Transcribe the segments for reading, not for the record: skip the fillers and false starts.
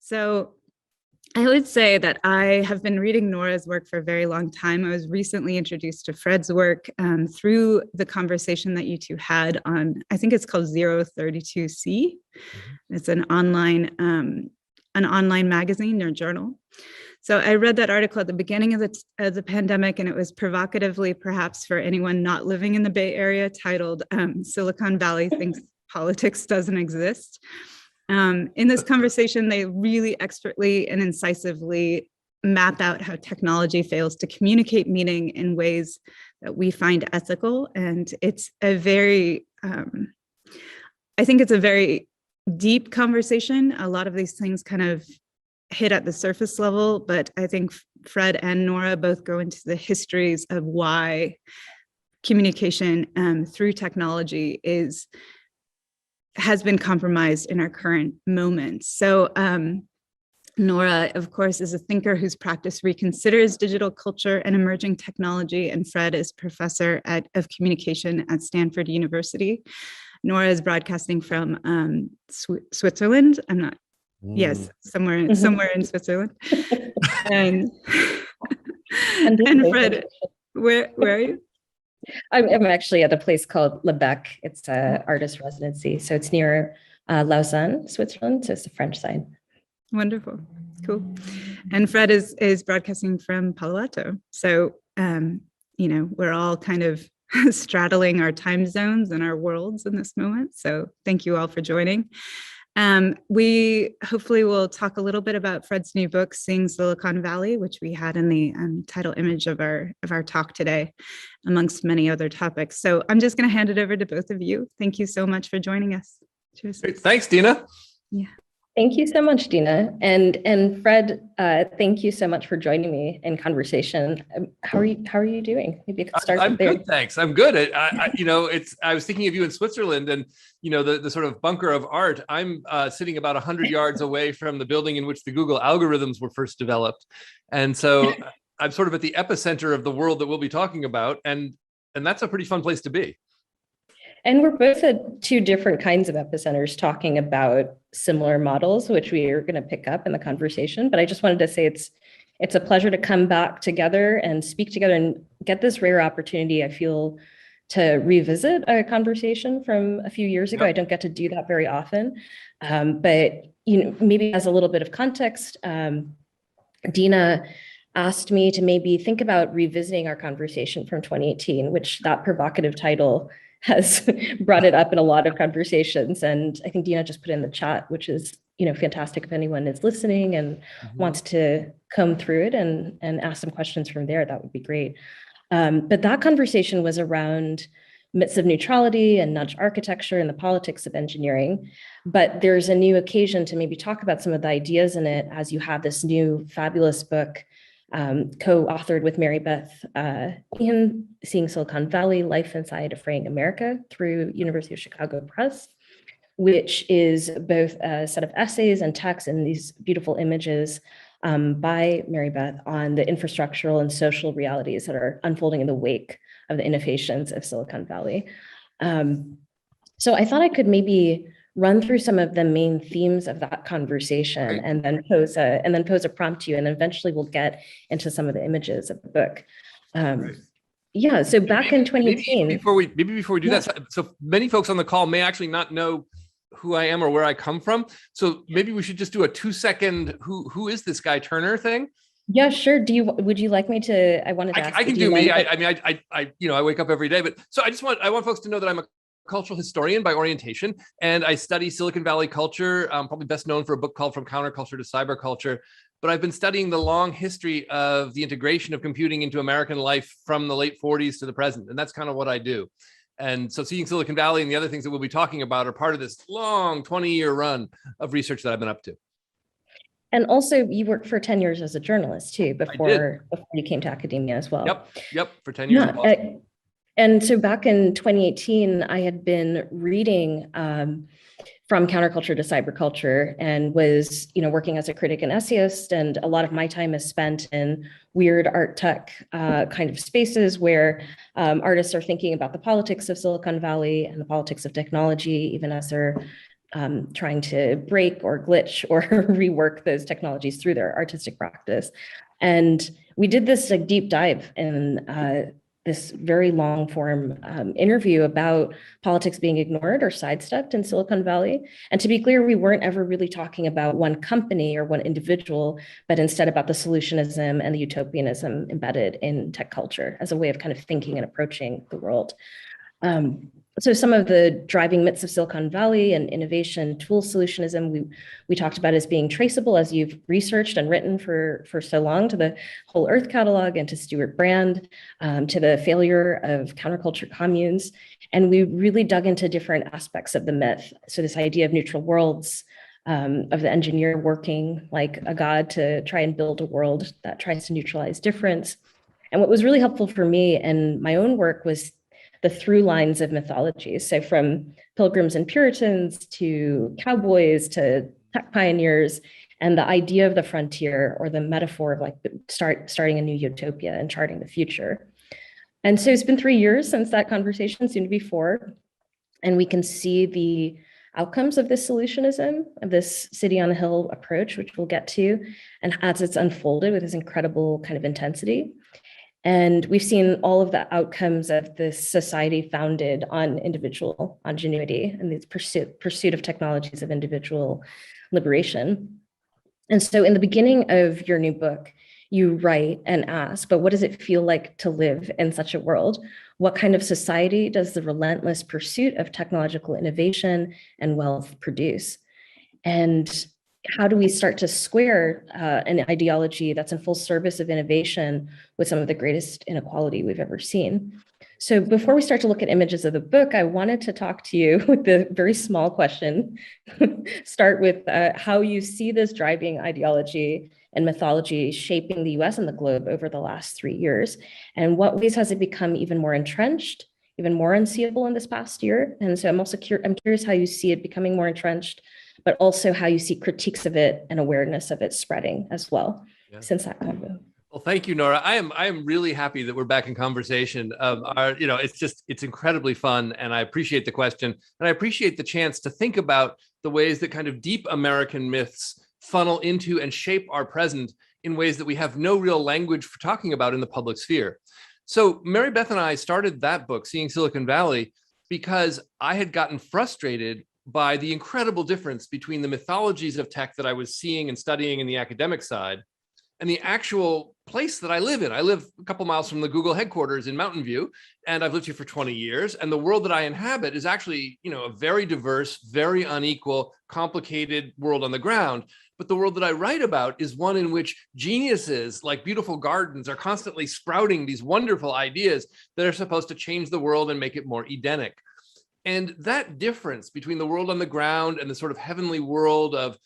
So I would say that I have been reading Nora's work for a very long time. I was recently introduced to Fred's work through the conversation that you two had on, I think it's called 032C. It's an online magazine or journal. So I read that article at the beginning of the pandemic, and it was provocatively, perhaps for anyone not living in the Bay Area, titled Silicon Valley Thinks Politics Doesn't Exist. In this conversation, they really expertly and incisively map out how technology fails to communicate meaning in ways that we find ethical. And it's a very, I think it's a very deep conversation. A lot of these things kind of hit at the surface level, but I think Fred and Nora both go into the histories of why communication through technology has been compromised in our current moment. So Nora, of course, is a thinker whose practice reconsiders digital culture and emerging technology, and Fred is professor of communication at Stanford University. Nora is broadcasting from Switzerland. Yes, somewhere in Switzerland. and Fred, where are you? I'm actually at a place called Lebec. It's an artist residency. So it's near Lausanne, Switzerland. So it's the French side. Wonderful. Cool. And Fred is broadcasting from Palo Alto. So, we're all kind of straddling our time zones and our worlds in this moment. So thank you all for joining. We hopefully will talk a little bit about Fred's new book, Seeing Silicon Valley, which we had in the title image of our talk today, amongst many other topics. So I'm just going to hand it over to both of you. Thank you so much for joining us. Cheers. Great. Thanks, Dina. Yeah. Thank you so much, Dina. And Fred, thank you so much for joining me in conversation. How are you doing? Maybe you could start I'm there. good, thanks. I'm good. I was thinking of you in Switzerland, and the sort of bunker of art. I'm sitting about 100 yards away from the building in which the Google algorithms were first developed, and so I'm sort of at the epicenter of the world that we'll be talking about, and that's a pretty fun place to be. And we're both at two different kinds of epicenters talking about similar models, which we are going to pick up in the conversation. But I just wanted to say it's a pleasure to come back together and speak together and get this rare opportunity, I feel, to revisit a conversation from a few years ago. Yep. I don't get to do that very often. But maybe as a little bit of context, Dina asked me to maybe think about revisiting our conversation from 2018, which that provocative title has brought it up in a lot of conversations. And I think Dina just put in the chat, which is, fantastic if anyone is listening and wants to comb through it and ask some questions from there, that would be great. But that conversation was around myths of neutrality and nudge architecture and the politics of engineering. But there's a new occasion to maybe talk about some of the ideas in it as you have this new fabulous book co-authored with Mary Beth Meehan, Seeing Silicon Valley, Life Inside of Fraying America through University of Chicago Press, which is both a set of essays and texts and these beautiful images by Mary Beth on the infrastructural and social realities that are unfolding in the wake of the innovations of Silicon Valley. So I thought I could maybe run through some of the main themes of that conversation and then pose a prompt to you, and then eventually we'll get into some of the images of the book. Yeah, so back in 2018. Before we do that, so many folks on the call may actually not know who I am or where I come from. So maybe we should just do a 2-second who is this guy Turner thing? Yeah, sure. Would you like me to? I wanted to ask. I can do me. I wake up every day, but so I want folks to know that I'm a cultural historian by orientation, and I study Silicon Valley culture, probably best known for a book called From Counterculture to Cyberculture. But I've been studying the long history of the integration of computing into American life from the late 40s to the present. And that's kind of what I do. And so Seeing Silicon Valley and the other things that we'll be talking about are part of this long 20-year run of research that I've been up to. And also you worked for 10 years as a journalist too, before you came to academia as well. Yep, for 10 years. Yeah, and so back in 2018, I had been reading From Counterculture to Cyberculture and was, working as a critic and essayist. And a lot of my time is spent in weird art tech kind of spaces where artists are thinking about the politics of Silicon Valley and the politics of technology, even as they're trying to break or glitch or rework those technologies through their artistic practice. And we did this like deep dive in this very long form interview about politics being ignored or sidestepped in Silicon Valley. And to be clear, we weren't ever really talking about one company or one individual, but instead about the solutionism and the utopianism embedded in tech culture as a way of kind of thinking and approaching the world. So some of the driving myths of Silicon Valley and innovation tool solutionism, we talked about as being traceable, as you've researched and written for so long, to the Whole Earth catalog and to Stewart Brand, to the failure of counterculture communes. And we really dug into different aspects of the myth. So this idea of neutral worlds, of the engineer working like a god to try and build a world that tries to neutralize difference. And what was really helpful for me in my own work was the through lines of mythology. So from Pilgrims and Puritans to cowboys to tech pioneers, and the idea of the frontier, or the metaphor of like starting a new utopia and charting the future. And so it's been 3 years since that conversation, soon to be 4. And we can see the outcomes of this solutionism, of this city on a hill approach, which we'll get to, and as it's unfolded with this incredible kind of intensity. And we've seen all of the outcomes of this society founded on individual ingenuity and the pursuit of technologies of individual liberation. And so in the beginning of your new book, you write and ask, but what does it feel like to live in such a world? What kind of society does the relentless pursuit of technological innovation and wealth produce? And how do we start to square an ideology that's in full service of innovation with some of the greatest inequality we've ever seen? So before we start to look at images of the book, I wanted to talk to you with the very small question, start with how you see this driving ideology and mythology shaping the US and the globe over the last 3 years. And what ways has it become even more entrenched, even more unseeable in this past year? And so I'm also curious how you see it becoming more entrenched, but also how you see critiques of it and awareness of it spreading as well, since that convo. Well, thank you, Nora. I am really happy that we're back in conversation. It's incredibly fun, and I appreciate the question, and I appreciate the chance to think about the ways that kind of deep American myths funnel into and shape our present in ways that we have no real language for talking about in the public sphere. So Mary Beth and I started that book, Seeing Silicon Valley, because I had gotten frustrated by the incredible difference between the mythologies of tech that I was seeing and studying in the academic side and the actual place that I live in. I live a couple miles from the Google headquarters in Mountain View, and I've lived here for 20 years. And the world that I inhabit is actually, a very diverse, very unequal, complicated world on the ground. But the world that I write about is one in which geniuses like beautiful gardens are constantly sprouting these wonderful ideas that are supposed to change the world and make it more Edenic. And that difference between the world on the ground and the sort of heavenly world of,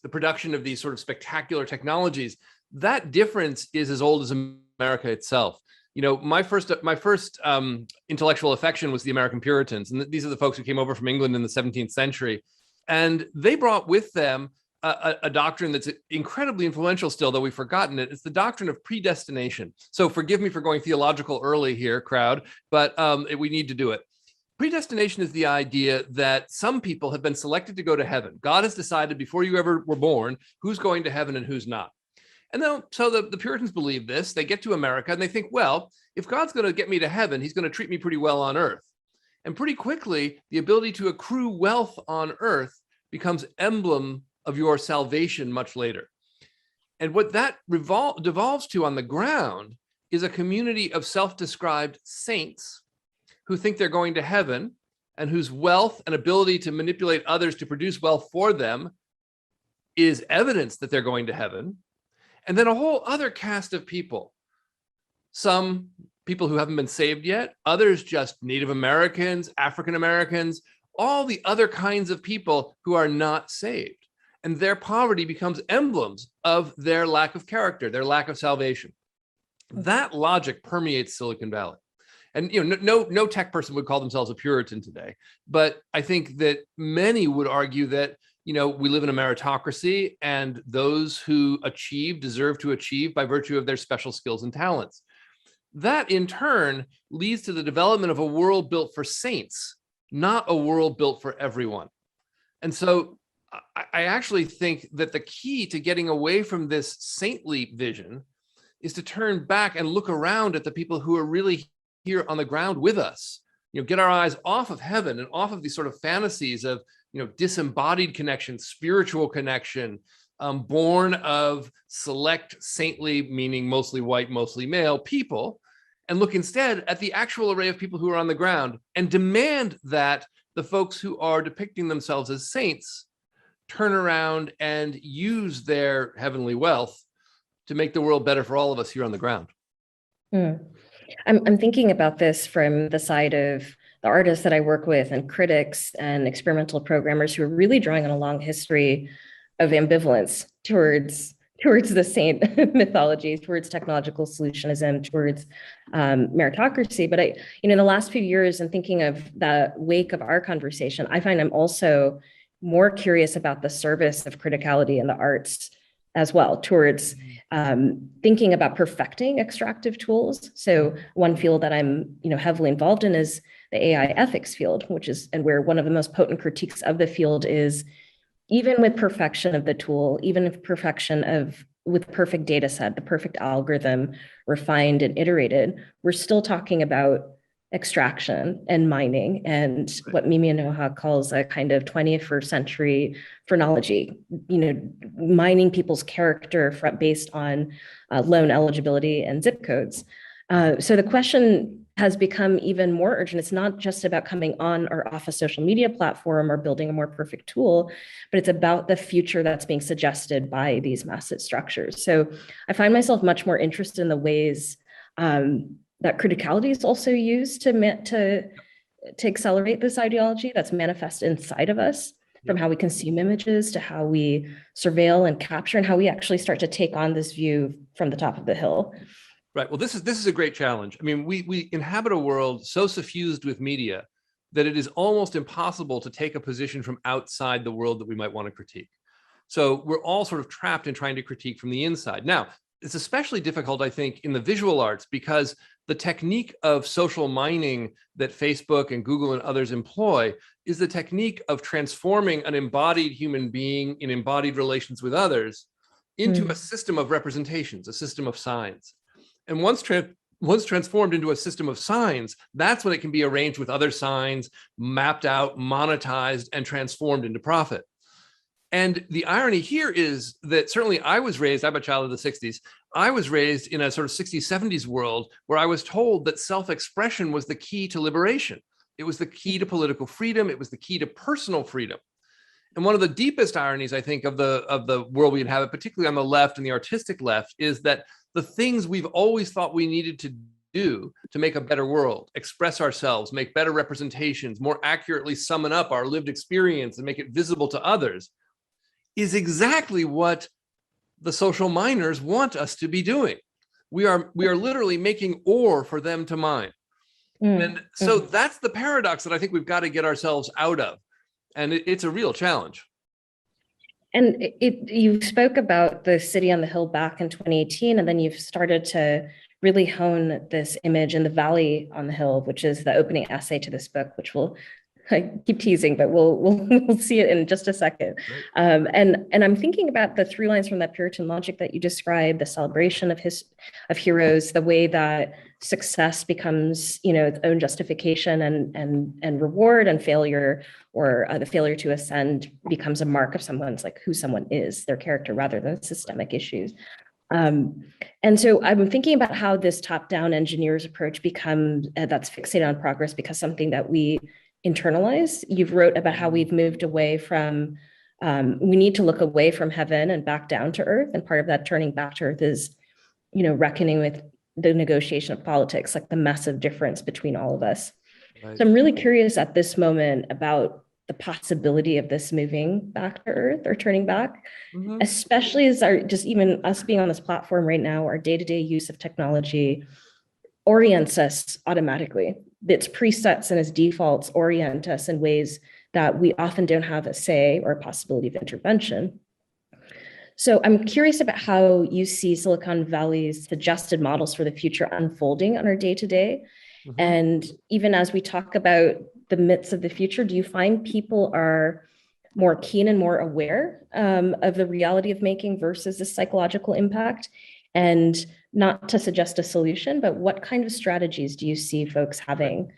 the production of these sort of spectacular technologies, that difference is as old as America itself. My first intellectual affection was the American Puritans. And these are the folks who came over from England in the 17th century. And they brought with them a doctrine that's incredibly influential still, though we've forgotten it. It's the doctrine of predestination. So forgive me for going theological early here, crowd, but we need to do it. Predestination is the idea that some people have been selected to go to heaven. God has decided before you ever were born who's going to heaven and who's not. And then, so the Puritans believe this. They get to America and they think, well, if God's going to get me to heaven, he's going to treat me pretty well on earth. And pretty quickly, the ability to accrue wealth on earth becomes emblem of your salvation much later. And what that devolves to on the ground is a community of self-described saints who think they're going to heaven and whose wealth and ability to manipulate others to produce wealth for them is evidence that they're going to heaven. And then a whole other cast of people, some people who haven't been saved yet, others just Native Americans, African Americans, all the other kinds of people who are not saved. And their poverty becomes emblems of their lack of character, their lack of salvation. That logic permeates Silicon Valley. And no tech person would call themselves a Puritan today, but I think that many would argue that we live in a meritocracy, and those who achieve deserve to achieve by virtue of their special skills and talents. That in turn leads to the development of a world built for saints, not a world built for everyone. And so I actually think that the key to getting away from this saintly vision is to turn back and look around at the people who are really here on the ground with us. Get our eyes off of heaven and off of these sort of fantasies of, disembodied connection, spiritual connection, born of select saintly, meaning mostly white, mostly male people, and look instead at the actual array of people who are on the ground and demand that the folks who are depicting themselves as saints turn around and use their heavenly wealth to make the world better for all of us here on the ground. I'm thinking about this from the side of the artists that I work with and critics and experimental programmers who are really drawing on a long history of ambivalence towards the saint mythology, towards technological solutionism, towards meritocracy. But in the last few years, and thinking of the wake of our conversation, I find I'm also more curious about the service of criticality in the arts as well, towards thinking about perfecting extractive tools. So one field that I'm heavily involved in is the AI ethics field, and where one of the most potent critiques of the field is, even with perfection of the tool, even if with perfect data set, the perfect algorithm, refined and iterated, we're still talking about extraction and mining and what Mimi Anoha calls a kind of 21st century phrenology, mining people's character based on loan eligibility and zip codes. So the question has become even more urgent. It's not just about coming on or off a social media platform or building a more perfect tool, but it's about the future that's being suggested by these massive structures. So I find myself much more interested in the ways that criticality is also used to accelerate this ideology that's manifest inside of us, from how we consume images to how we surveil and capture, and how we actually start to take on this view from the top of the hill. Right. Well, this is a great challenge. I mean, we inhabit a world so suffused with media that it is almost impossible to take a position from outside the world that we might want to critique. So we're all sort of trapped in trying to critique from the inside. Now, it's especially difficult, I think, in the visual arts, because the technique of social mining that Facebook and Google and others employ is the technique of transforming an embodied human being in embodied relations with others into a system of representations, a system of signs. And once transformed into a system of signs, that's when it can be arranged with other signs, mapped out, monetized, and transformed into profit. And the irony here is that certainly I'm a child of the 60s, I was raised in a sort of 60s, 70s world where I was told that self-expression was the key to liberation. It was the key to political freedom. It was the key to personal freedom. And one of the deepest ironies, I think, of the world we inhabit, particularly on the left and the artistic left, is that the things we've always thought we needed to do to make a better world, express ourselves, make better representations, more accurately summon up our lived experience and make it visible to others, is exactly what the social miners want us to be doing. We are literally making ore for them to mine. And so that's the paradox that I think we've got to get ourselves out of. And it's a real challenge. And you spoke about the city on the hill back in 2018, and then you've started to really hone this image in the valley on the hill, which is the opening essay to this book, which I keep teasing, but we'll see it in just a second. Right. And I'm thinking about the through lines from that Puritan logic that you described, the celebration of heroes, the way that success becomes, its own justification and reward, and failure, or the failure to ascend, becomes a mark of who someone is, their character, rather than systemic issues. And so I'm thinking about how this top-down engineer's approach becomes that's fixated on progress becomes something that we internalize. You've wrote about how we've moved away from, we need to look away from heaven and back down to earth. And part of that turning back to earth is, reckoning with the negotiation of politics, like the massive difference between all of us. Right. So I'm really curious at this moment about the possibility of this moving back to earth or turning back, especially as even us being on this platform right now, our day-to-day use of technology orients us automatically. Its presets and its defaults orient us in ways that we often don't have a say or a possibility of intervention. So I'm curious about how you see Silicon Valley's suggested models for the future unfolding on our day-to-day, And even as we talk about the myths of the future, do you find people are more keen and more aware of the reality of making versus the psychological impact? And not to suggest a solution, but what kind of strategies do you see folks having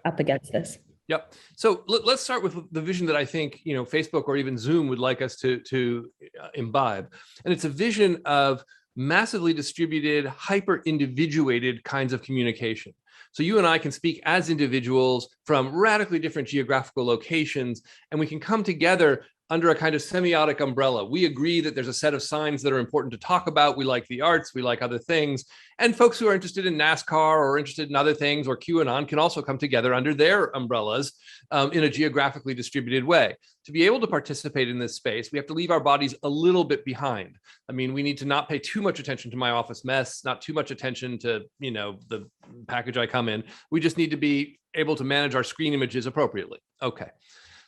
up against this? Yep. So let's start with the vision that I think, Facebook or even Zoom would like us to imbibe. And it's a vision of massively distributed, hyper individuated kinds of communication. So you and I can speak as individuals from radically different geographical locations, and we can come together under a kind of semiotic umbrella. We agree that there's a set of signs that are important to talk about. We like the arts, we like other things. And folks who are interested in NASCAR or interested in other things or QAnon can also come together under their umbrellas in a geographically distributed way. To be able to participate in this space, we have to leave our bodies a little bit behind. I mean, we need to not pay too much attention to my office mess, not too much attention to, the package I come in. We just need to be able to manage our screen images appropriately. Okay.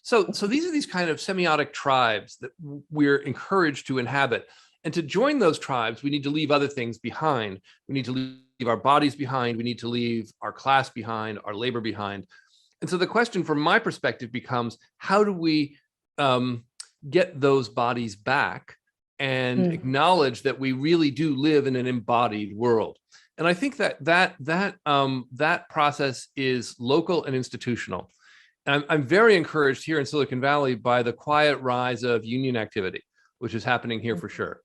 So these are these kind of semiotic tribes that we're encouraged to inhabit. And to join those tribes, we need to leave other things behind. We need to leave our bodies behind. We need to leave our class behind, our labor behind. And so the question from my perspective becomes, how do we get those bodies back and acknowledge that we really do live in an embodied world? And I think that process is local and institutional. I'm very encouraged here in Silicon Valley by the quiet rise of union activity, which is happening here for sure.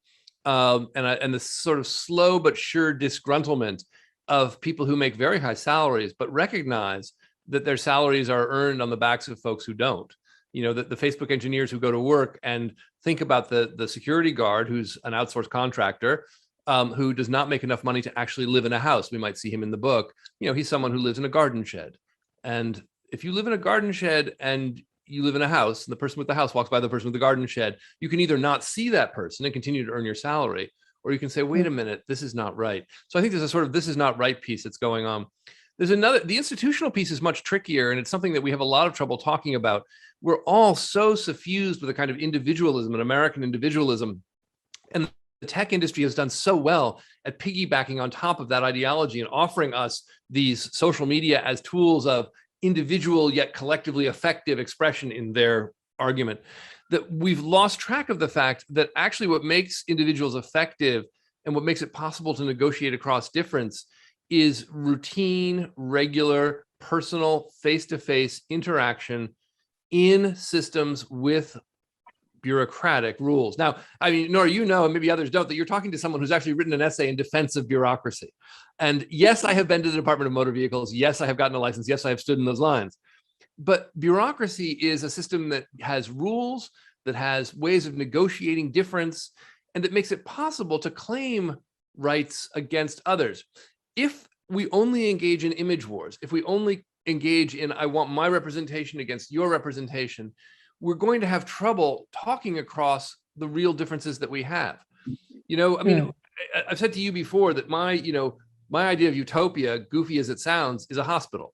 And the sort of slow but sure disgruntlement of people who make very high salaries, but recognize that their salaries are earned on the backs of folks who don't. The Facebook engineers who go to work and think about the security guard who's an outsourced contractor, who does not make enough money to actually live in a house. We might see him in the book. He's someone who lives in a garden shed. And if you live in a garden shed and you live in a house and the person with the house walks by the person with the garden shed, you can either not see that person and continue to earn your salary, or you can say, wait a minute, this is not right. So I think there's a sort of this is not right piece that's going on. There's the institutional piece is much trickier, and it's something that we have a lot of trouble talking about. We're all so suffused with a kind of individualism, an American individualism. And the tech industry has done so well at piggybacking on top of that ideology and offering us these social media as tools of individual yet collectively effective expression in their argument, that we've lost track of the fact that actually what makes individuals effective and what makes it possible to negotiate across difference is routine, regular, personal, face-to-face interaction in systems with bureaucratic rules. Now, I mean, Nora, and maybe others don't, that you're talking to someone who's actually written an essay in defense of bureaucracy. And yes, I have been to the Department of Motor Vehicles. Yes, I have gotten a license. Yes, I have stood in those lines. But bureaucracy is a system that has rules, that has ways of negotiating difference, and that makes it possible to claim rights against others. If we only engage in image wars, if we only engage in, I want my representation against your representation, we're going to have trouble talking across the real differences that we have. I've said to you before that my idea of utopia, goofy as it sounds, is a hospital.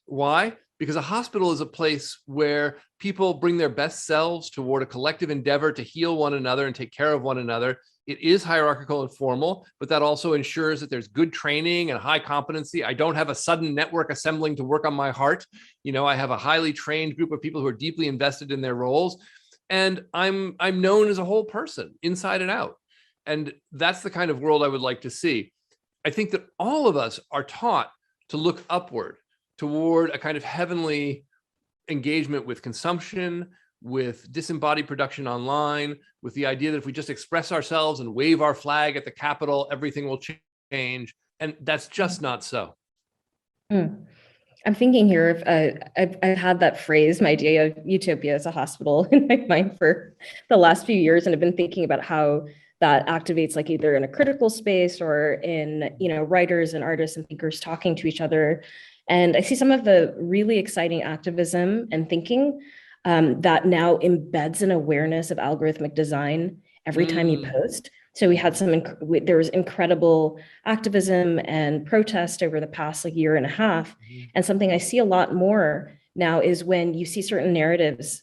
Why? Because a hospital is a place where people bring their best selves toward a collective endeavor to heal one another and take care of one another. It is hierarchical and formal, but that also ensures that there's good training and high competency. I don't have a sudden network assembling to work on my heart. I have a highly trained group of people who are deeply invested in their roles. And I'm known as a whole person, inside and out. And that's the kind of world I would like to see. I think that all of us are taught to look upward toward a kind of heavenly engagement with consumption, with disembodied production online, with the idea that if we just express ourselves and wave our flag at the Capitol, everything will change. And that's just not so. I'm thinking here of I've had that phrase, my idea of utopia as a hospital, in my mind for the last few years, and I've been thinking about how that activates, like, either in a critical space or in, writers and artists and thinkers talking to each other. And I see some of the really exciting activism and thinking that now embeds an awareness of algorithmic design every time you post. So we had there was incredible activism and protest over the past year and a half. And something I see a lot more now is when you see certain narratives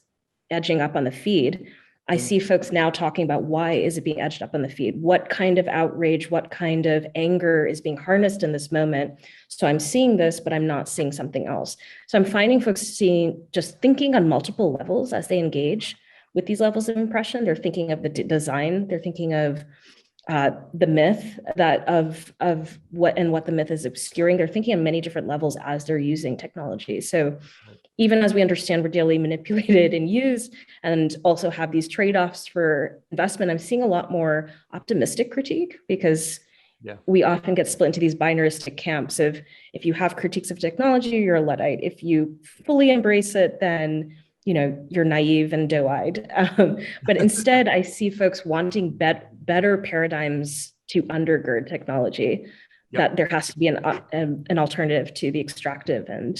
edging up on the feed, I see folks now talking about why is it being edged up on the feed? What kind of outrage, what kind of anger is being harnessed in this moment? So I'm seeing this, but I'm not seeing something else. So I'm finding folks just thinking on multiple levels as they engage with these levels of impression. They're thinking of the design, they're thinking of the myth of what the myth is obscuring. They're thinking on many different levels as they're using technology. So even as we understand we're daily manipulated and used, and also have these trade-offs for investment, I'm seeing a lot more optimistic critique, because we often get split into these binaristic camps of, if you have critiques of technology, you're a Luddite. If you fully embrace it, then you're naive and doe-eyed. But instead, I see folks wanting better paradigms to undergird technology, that there has to be an alternative to the extractive and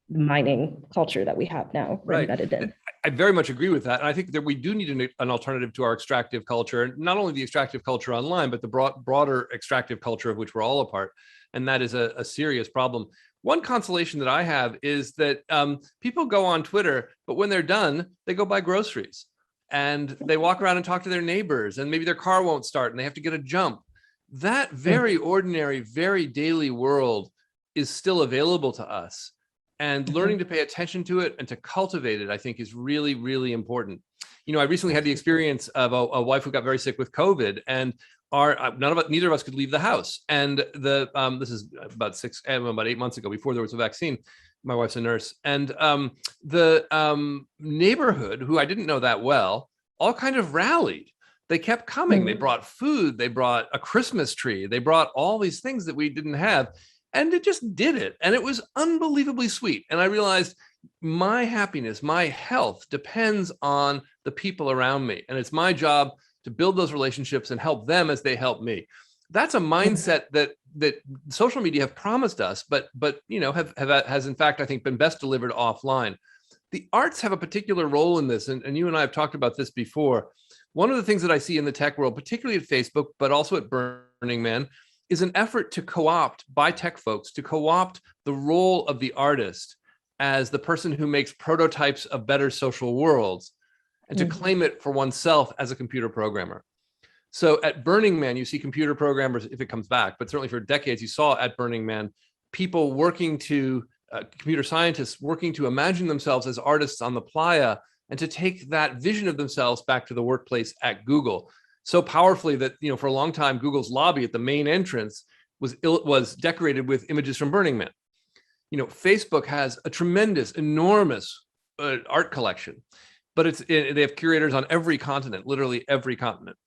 mining culture that we have now embedded in. I very much agree with that. And I think that we do need an alternative to our extractive culture, and not only the extractive culture online, but the broader extractive culture of which we're all a part. And that is a serious problem. One consolation that I have is that people go on Twitter, but when they're done, they go buy groceries and they walk around and talk to their neighbors, and maybe their car won't start and they have to get a jump. That very ordinary, very daily world is still available to us. And learning to pay attention to it and to cultivate it, I think, is really, really important. I recently had the experience of a wife who got very sick with COVID, and neither of us could leave the house. And this is about 8 months ago, before there was a vaccine. My wife's a nurse, and the neighborhood, who I didn't know that well, all kind of rallied. They kept coming. They brought food. They brought a Christmas tree. They brought all these things that we didn't have. And it just did it. And it was unbelievably sweet. And I realized my happiness, my health depends on the people around me. And it's my job to build those relationships and help them as they help me. That's a mindset that social media have promised us, but has in fact, I think, been best delivered offline. The arts have a particular role in this. And you and I have talked about this before. One of the things that I see in the tech world, particularly at Facebook, but also at Burning Man, is an effort to by tech folks, to co-opt the role of the artist as the person who makes prototypes of better social worlds, and to claim it for oneself as a computer programmer. So at Burning Man, you see computer programmers, if it comes back, but certainly for decades, you saw at Burning Man, people working computer scientists working to imagine themselves as artists on the playa, and to take that vision of themselves back to the workplace at Google. So powerfully that, for a long time, Google's lobby at the main entrance was decorated with images from Burning Man. Facebook has a tremendous, enormous art collection, but they have curators on every continent, literally every continent.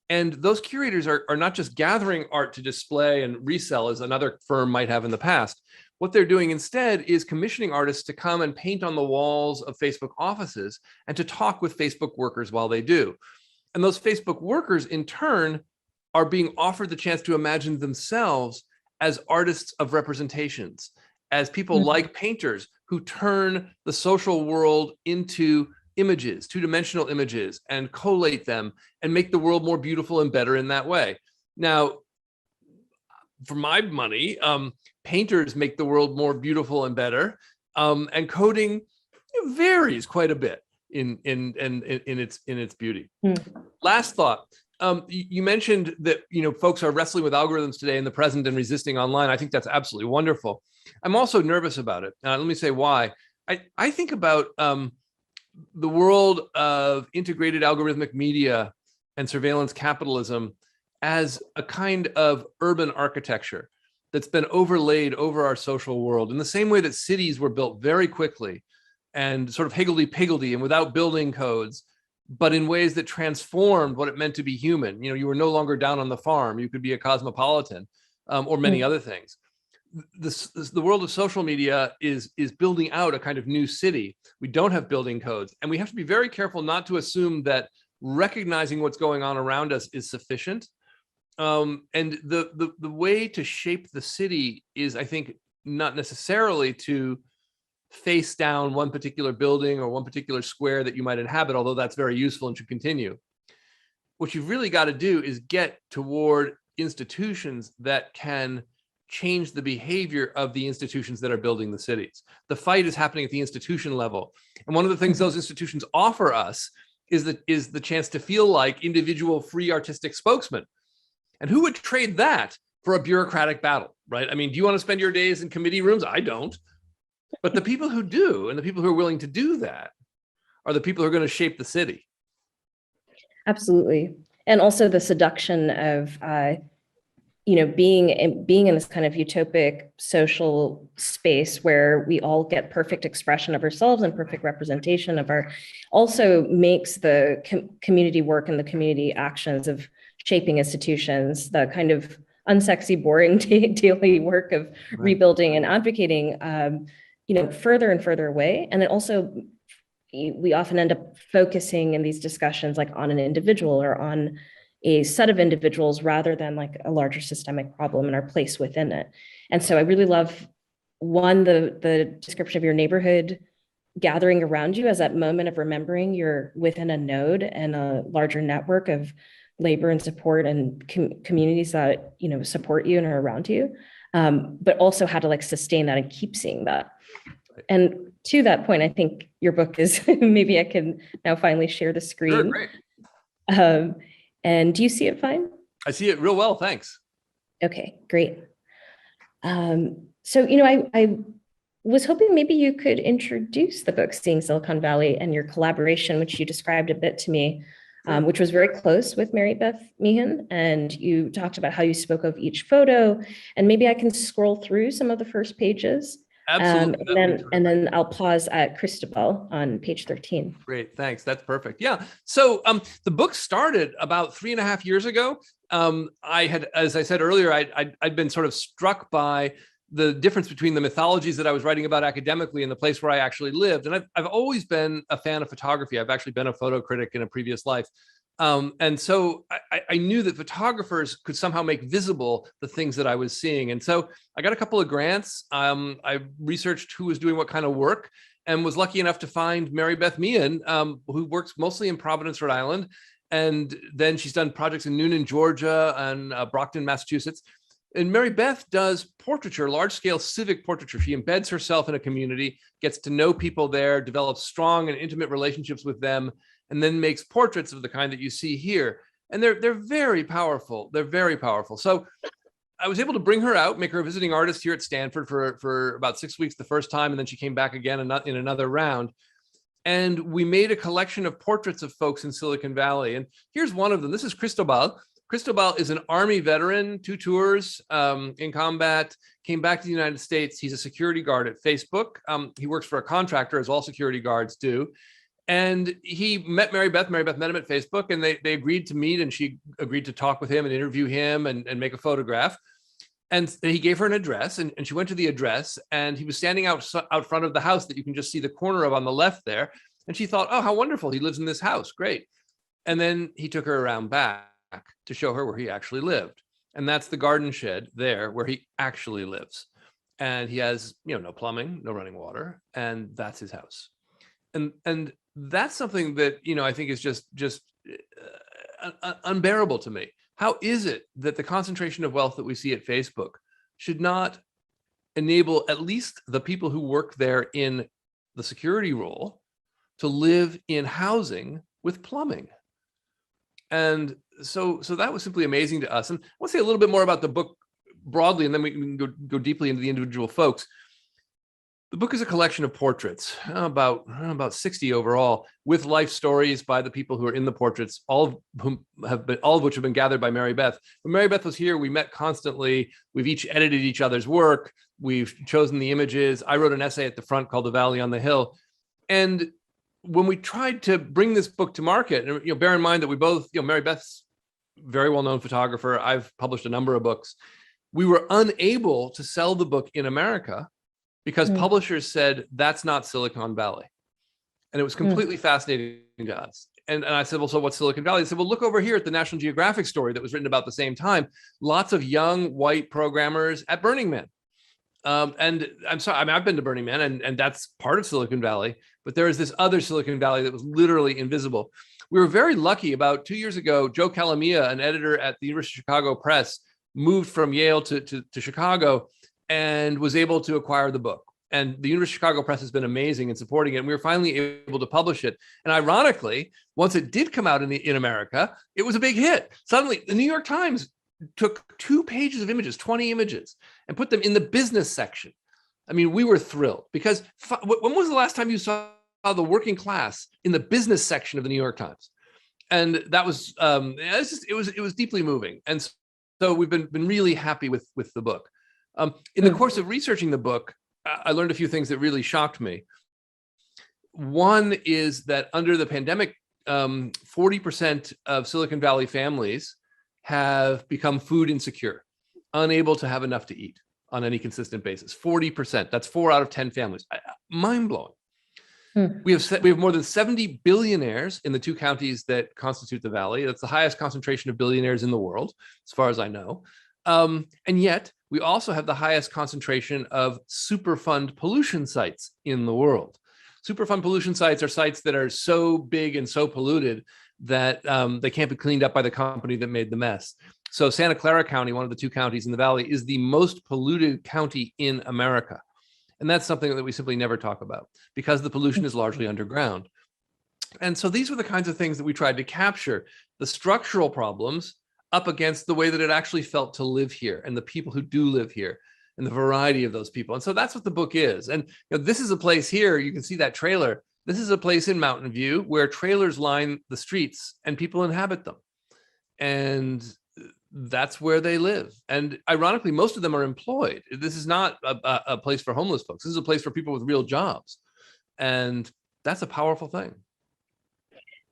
And those curators are not just gathering art to display and resell, as another firm might have in the past. What they're doing instead is commissioning artists to come and paint on the walls of Facebook offices and to talk with Facebook workers while they do. And those Facebook workers, in turn, are being offered the chance to imagine themselves as artists of representations, as people like painters who turn the social world into images, two-dimensional images, and collate them and make the world more beautiful and better in that way. Now, for my money, painters make the world more beautiful and better, and coding varies quite a bit in its beauty. Last thought. You mentioned that folks are wrestling with algorithms today in the present and resisting online. I think that's absolutely wonderful. I'm also nervous about it. Let me say why. I think about the world of integrated algorithmic media and surveillance capitalism as a kind of urban architecture that's been overlaid over our social world in the same way that cities were built very quickly and sort of higgledy-piggledy and without building codes, but in ways that transformed what it meant to be human. You were no longer down on the farm. You could be a cosmopolitan, or many other things. The world of social media is building out a kind of new city. We don't have building codes, and we have to be very careful not to assume that recognizing what's going on around us is sufficient. And the way to shape the city is, I think, not necessarily to face down one particular building or one particular square that you might inhabit, although that's very useful and should continue. What you've really got to do is get toward institutions that can change the behavior of the institutions that are building the cities. The fight is happening at the institution level. And one of the things those institutions offer us is the chance to feel like individual free artistic spokesmen. And who would trade that for a bureaucratic battle, right? I mean, do you want to spend your days in committee rooms? I don't. But the people who do, and the people who are willing to do that, are the people who are going to shape the city. Absolutely. And also the seduction of, being in this kind of utopic social space where we all get perfect expression of ourselves and perfect representation of also makes the community work and the community actions of shaping institutions, the kind of unsexy, boring daily work of rebuilding and advocating, further and further away. And it also, we often end up focusing in these discussions like on an individual or on a set of individuals rather than like a larger systemic problem and our place within it. And so I really love, one, the description of your neighborhood gathering around you as that moment of remembering you're within a node and a larger network of labor and support and communities that, support you and are around you, but also how to like sustain that and keep seeing that. And to that point, I think your book is, maybe I can now finally share the screen. Sure, great. And do you see it fine? I see it real well, thanks. Okay, great. So, I was hoping maybe you could introduce the book, Seeing Silicon Valley, and your collaboration, which you described a bit to me, which was very close with Mary Beth Meehan. And you talked about how you spoke of each photo, and maybe I can scroll through some of the first pages. Absolutely. And then I'll pause at Cristobal on page 13. Great, thanks. That's perfect. Yeah. So the book started about 3.5 years ago. I had, as I said earlier, I'd been sort of struck by the difference between the mythologies that I was writing about academically and the place where I actually lived. And I've always been a fan of photography. I've actually been a photo critic in a previous life. And so I knew that photographers could somehow make visible the things that I was seeing. And so I got a couple of grants. I researched who was doing what kind of work and was lucky enough to find Mary Beth Meehan, who works mostly in Providence, Rhode Island. And then she's done projects in Noonan, Georgia, and Brockton, Massachusetts. And Mary Beth does portraiture, large-scale civic portraiture. She embeds herself in a community, gets to know people there, develops strong and intimate relationships with them, and then makes portraits of the kind that you see here. And they're very powerful. They're very powerful. So I was able to bring her out, make her a visiting artist here at Stanford for about 6 weeks the first time, and then she came back again in another round. And we made a collection of portraits of folks in Silicon Valley. And here's one of them. This is Cristobal. Cristobal is an Army veteran, 2 tours in combat, came back to the United States. He's a security guard at Facebook. He works for a contractor, as all security guards do. And he met Mary Beth. Mary Beth met him at Facebook, and they agreed to meet, and she agreed to talk with him and interview him and make a photograph. And he gave her an address, and she went to the address, and he was standing out front of the house that you can just see the corner of on the left there. And she thought, oh, how wonderful. He lives in this house. Great. And then he took her around back to show her where he actually lived. And that's the garden shed there where he actually lives. And he has, no plumbing, no running water, and that's his house. And that's something that, I think is just unbearable to me. How is it that the concentration of wealth that we see at Facebook should not enable at least the people who work there in the security role to live in housing with plumbing? And so that was simply amazing to us. And I want to say a little bit more about the book broadly, and then we can go deeply into the individual folks. The book is a collection of portraits, about 60 overall, with life stories by the people who are in the portraits, all of which have been gathered by Mary Beth. When Mary Beth was here, we met constantly. We've each edited each other's work. We've chosen the images. I wrote an essay at the front called The Valley on the Hill. And when we tried to bring this book to market, and bear in mind that we both, Mary Beth's a very well-known photographer. I've published a number of books. We were unable to sell the book in America because publishers said, that's not Silicon Valley. And it was completely fascinating to us. And I said, well, so what's Silicon Valley? They said, well, look over here at the National Geographic story that was written about the same time. Lots of young white programmers at Burning Man. And I'm sorry, I've been to Burning Man, and that's part of Silicon Valley, but there is this other Silicon Valley that was literally invisible. We were very lucky. About 2 years ago, Joe Calamia, an editor at the University of Chicago Press, moved from Yale to Chicago and was able to acquire the book. And the University of Chicago Press has been amazing in supporting it. And we were finally able to publish it. And ironically, once it did come out in America, it was a big hit. Suddenly, the New York Times took 2 pages of images, 20 images, and put them in the business section. I mean, we were thrilled because when was the last time you saw the working class in the business section of the New York Times? And that was, it was deeply moving. And so we've been really happy with the book. In the course of researching the book, I learned a few things that really shocked me. One is that under the pandemic, 40% of Silicon Valley families have become food insecure, unable to have enough to eat on any consistent basis. 40%, that's 4 out of 10 families. Mind-blowing. We have more than 70 billionaires in the 2 counties that constitute the valley. That's the highest concentration of billionaires in the world, as far as I know. And yet, we also have the highest concentration of Superfund pollution sites in the world. Superfund pollution sites are sites that are so big and so polluted that they can't be cleaned up by the company that made the mess. So Santa Clara County, one of the 2 counties in the valley, is the most polluted county in America. And that's something that we simply never talk about because the pollution is largely underground. And so these were the kinds of things that we tried to capture, the structural problems up against the way that it actually felt to live here and the people who do live here and the variety of those people. And so that's what the book is. And this is a place here, you can see that trailer. This is a place in Mountain View where trailers line the streets and people inhabit them. And that's where they live. And ironically, most of them are employed. This is not a place for homeless folks. This is a place for people with real jobs. And that's a powerful thing.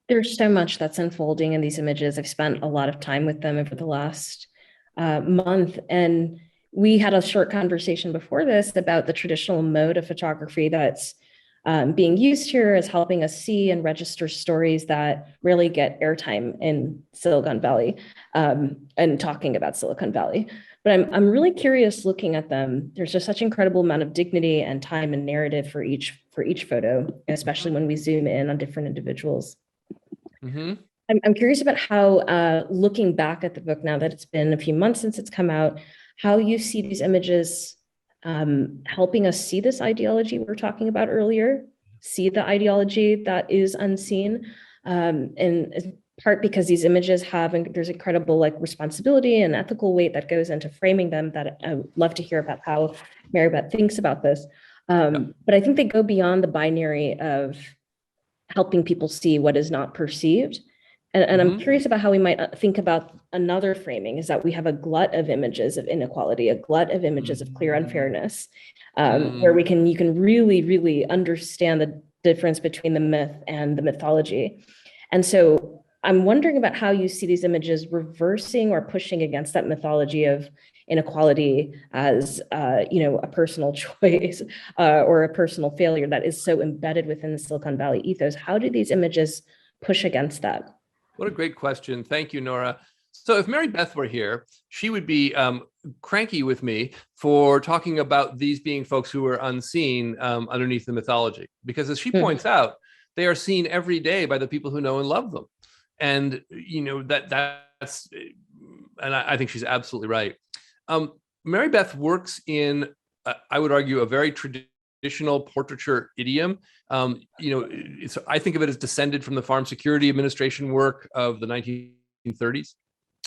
There's so much that's unfolding in these images. I've spent a lot of time with them over the last month. And we had a short conversation before this about the traditional mode of photography that's being used here as helping us see and register stories that really get airtime in Silicon Valley and talking about Silicon Valley. But I'm really curious looking at them. There's just such incredible amount of dignity and time and narrative for each photo, especially when we zoom in on different individuals. Mm-hmm. I'm curious about how, looking back at the book now that it's been a few months since it's come out, how you see these images helping us see this ideology we were talking about earlier, see the ideology that is unseen, and in part because these images have, and there's incredible responsibility and ethical weight that goes into framing them that I'd love to hear about how Mary Beth thinks about this. But I think they go beyond the binary of helping people see what is not perceived. And I'm curious about how we might think about another framing, is that we have a glut of images of inequality, a glut of images of clear unfairness, where you can really, really understand the difference between the myth and the mythology. And so I'm wondering about how you see these images reversing or pushing against that mythology of inequality as a personal choice or a personal failure that is so embedded within the Silicon Valley ethos. How do these images push against that? What a great question. Thank you, Nora. So if Mary Beth were here, she would be cranky with me for talking about these being folks who are unseen underneath the mythology. Because as she points out, they are seen every day by the people who know and love them. And, that's, and I think she's absolutely right. Mary Beth works in, I would argue, a very traditional portraiture idiom. I think of it as descended from the Farm Security Administration work of the 1930s,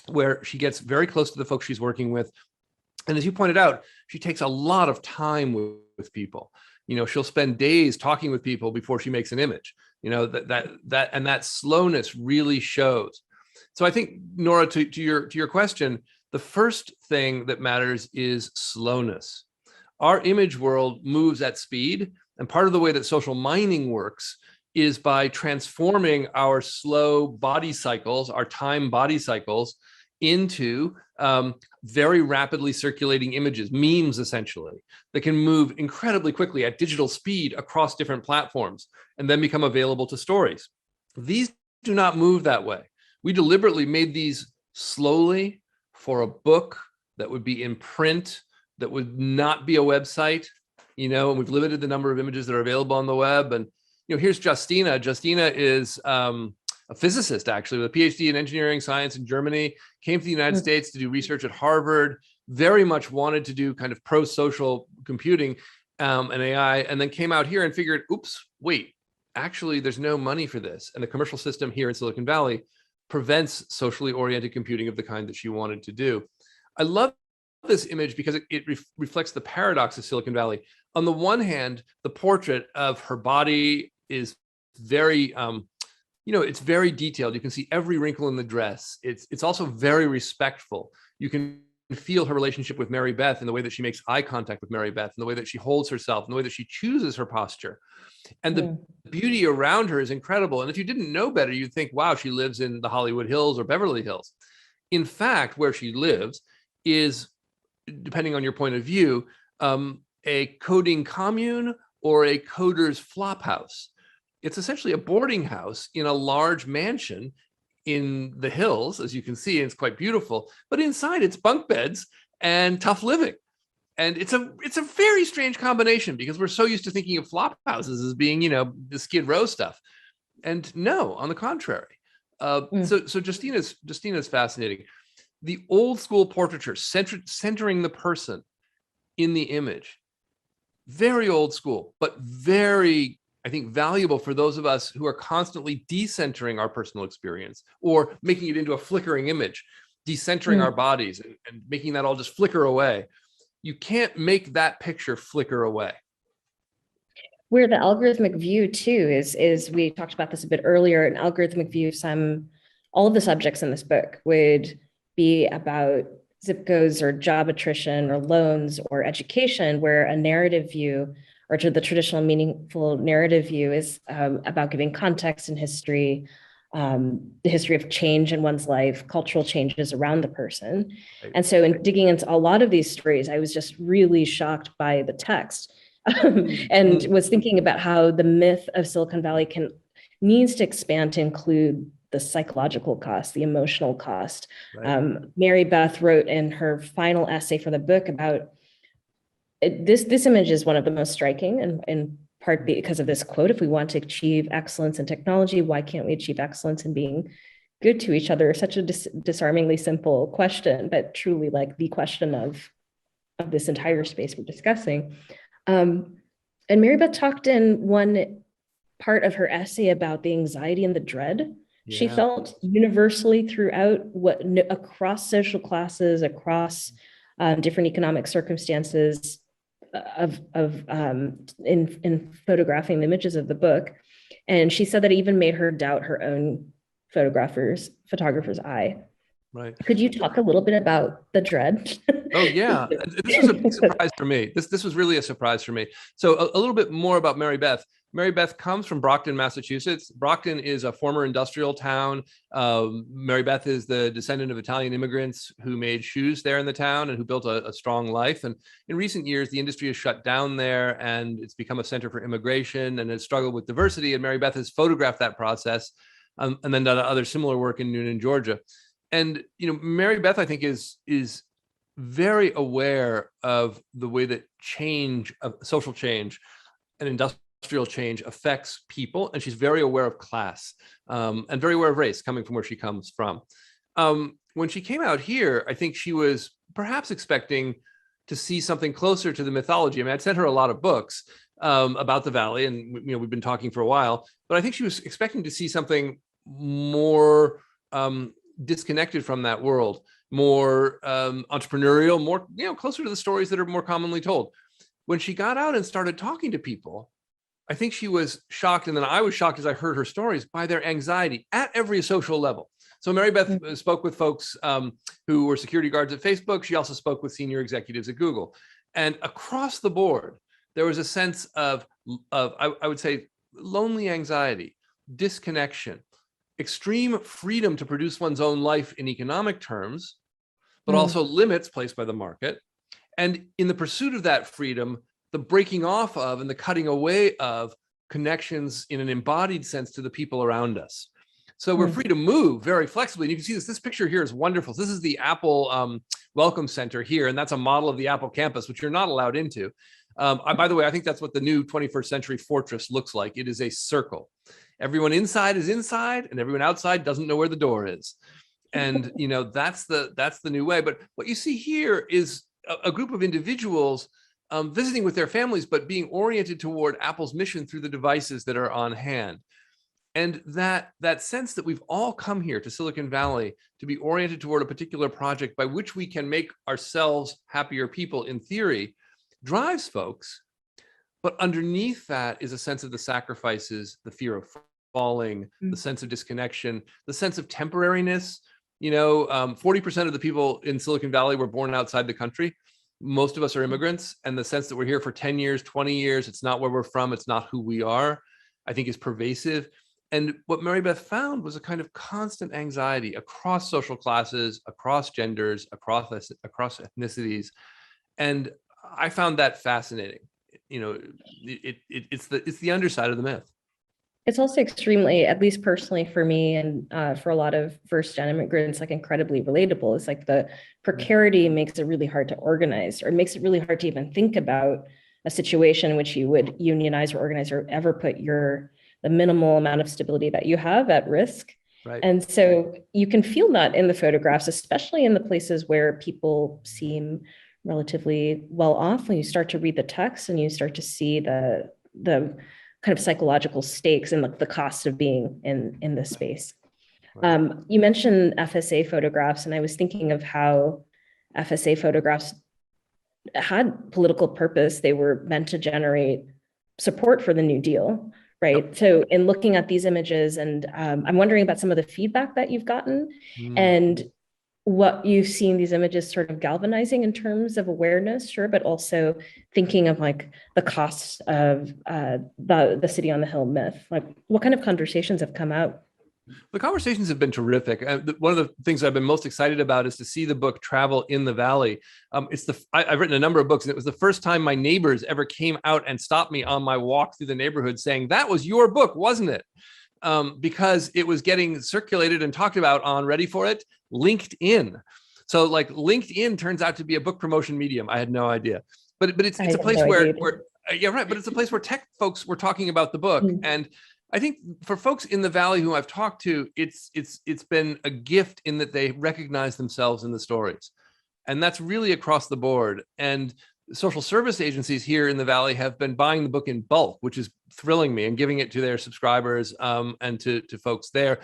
where she gets very close to the folks she's working with. And as you pointed out, she takes a lot of time with people. She'll spend days talking with people before she makes an image. That slowness really shows. So I think, Nora, to your question, the first thing that matters is slowness. Our image world moves at speed, and part of the way that social mining works is by transforming our slow body cycles, our time body cycles, into very rapidly circulating images, memes essentially, that can move incredibly quickly at digital speed across different platforms and then become available to stories. These do not move that way. We deliberately made these slowly for a book that would be in print, that would not be a website, and we've limited the number of images that are available on the web. And, here's Justina. Justina is a physicist, actually, with a PhD in engineering science in Germany, came to the United States to do research at Harvard, very much wanted to do kind of pro-social computing. and AI, and then came out here and figured, oops, wait, actually, there's no money for this. And the commercial system here in Silicon Valley prevents socially oriented computing of the kind that she wanted to do. I love this image because it reflects the paradox of Silicon Valley. On the one hand, the portrait of her body is very, it's very detailed. You can see every wrinkle in the dress. It's also very respectful. You can feel her relationship with Mary Beth in the way that she makes eye contact with Mary Beth, in the way that she holds herself, in the way that she chooses her posture. And the beauty around her is incredible. And if you didn't know better, you'd think, wow, she lives in the Hollywood Hills or Beverly Hills. In fact, where she lives is, depending on your point of view, a coding commune or a coder's flop house. It's essentially a boarding house in a large mansion in the hills, as you can see, and it's quite beautiful. But inside, it's bunk beds and tough living. And it's a very strange combination because we're so used to thinking of flop houses as being, the Skid Row stuff. And no, on the contrary. So Justina's fascinating. The old school portraiture, centering the person in the image, very old school, but very, I think, valuable for those of us who are constantly decentering our personal experience or making it into a flickering image, decentering our bodies and making that all just flicker away. You can't make that picture flicker away. Where the algorithmic view too is we talked about this a bit earlier, an algorithmic view of all of the subjects in this book would be about zip codes or job attrition or loans or education, where a narrative view, or to the traditional meaningful narrative view, is about giving context and history, the history of change in one's life, cultural changes around the person. And so in digging into a lot of these stories, I was just really shocked by the text and was thinking about how the myth of Silicon Valley needs to expand to include the psychological cost, the emotional cost. Right. Mary Beth wrote in her final essay for the book about this image is one of the most striking, and in part because of this quote: if we want to achieve excellence in technology, why can't we achieve excellence in being good to each other? Such a disarmingly simple question, but truly like the question of this entire space we're discussing. And Mary Beth talked in one part of her essay about the anxiety and the dread she felt universally throughout across social classes, across different economic circumstances in photographing the images of the book. And she said that it even made her doubt her own photographer's eye. Right. Could you talk a little bit about the dread? Oh yeah, this was a big surprise for me. This was really a surprise for me. So a little bit more about Mary Beth. Mary Beth comes from Brockton, Massachusetts. Brockton is a former industrial town. Mary Beth is the descendant of Italian immigrants who made shoes there in the town and who built a strong life. And in recent years, the industry has shut down there and it's become a center for immigration and has struggled with diversity. And Mary Beth has photographed that process and then done other similar work in Noonan, Georgia. And Mary Beth, I think, is very aware of the way that social change and industrial change affects people. And she's very aware of class and very aware of race, coming from where she comes from. When she came out here, I think she was perhaps expecting to see something closer to the mythology. I mean, I'd sent her a lot of books about the Valley, and we've been talking for a while, but I think she was expecting to see something more disconnected from that world, more entrepreneurial, more closer to the stories that are more commonly told. When she got out and started talking to people, I think she was shocked, and then I was shocked as I heard her stories, by their anxiety at every social level. So Mary Beth spoke with folks who were security guards at Facebook. She also spoke with senior executives at Google, and across the board there was a sense of I would say lonely anxiety, disconnection, extreme freedom to produce one's own life in economic terms, but also limits placed by the market. And in the pursuit of that freedom, the breaking off of and the cutting away of connections in an embodied sense to the people around us. So we're free to move very flexibly. And you can see this picture here is wonderful. This is the Apple Welcome Center here, and that's a model of the Apple campus, which you're not allowed into. By the way, I think that's what the new 21st century fortress looks like. It is a circle. Everyone inside is inside and everyone outside doesn't know where the door is. And, that's the new way. But what you see here is a group of individuals visiting with their families, but being oriented toward Apple's mission through the devices that are on hand. And that sense that we've all come here to Silicon Valley to be oriented toward a particular project by which we can make ourselves happier people in theory drives folks. But underneath that is a sense of the sacrifices, the fear of falling, the sense of disconnection, the sense of temporariness. 40% of the people in Silicon Valley were born outside the country. Most of us are immigrants, and the sense that we're here for 10 years, 20 years, it's not where we're from, it's not who we are, I think is pervasive. And what Mary Beth found was a kind of constant anxiety across social classes, across genders, across ethnicities. And I found that fascinating. It's the underside of the myth. It's also extremely, at least personally for me and for a lot of first-gen immigrants, like incredibly relatable. It's like the precarity makes it really hard to organize, or it makes it really hard to even think about a situation in which you would unionize or organize or ever put the minimal amount of stability that you have at risk. Right. And so you can feel that in the photographs, especially in the places where people seem relatively well off. When you start to read the text and you start to see the kind of psychological stakes and the cost of being in this space. Right. You mentioned FSA photographs, and I was thinking of how FSA photographs had political purpose. They were meant to generate support for the New Deal, right? Yep. So in looking at these images, and I'm wondering about some of the feedback that you've gotten and what you've seen these images sort of galvanizing in terms of awareness, sure, but also thinking of like the costs of the city on the hill myth. Like, what kind of conversations have come out? The conversations have been terrific. One of the things I've been most excited about is to see the book travel in the Valley. I've written a number of books, and it was the first time my neighbors ever came out and stopped me on my walk through the neighborhood saying, "That was your book, wasn't it?" Because it was getting circulated and talked about on, ready for it, LinkedIn. So like LinkedIn turns out to be a book promotion medium. I had no idea, but it's a place where yeah, right. But it's a place where tech folks were talking about the book. And I think for folks in the Valley who I've talked to, it's been a gift in that they recognize themselves in the stories. And that's really across the board. And social service agencies here in the Valley have been buying the book in bulk, which is thrilling me, and giving it to their subscribers and to folks there.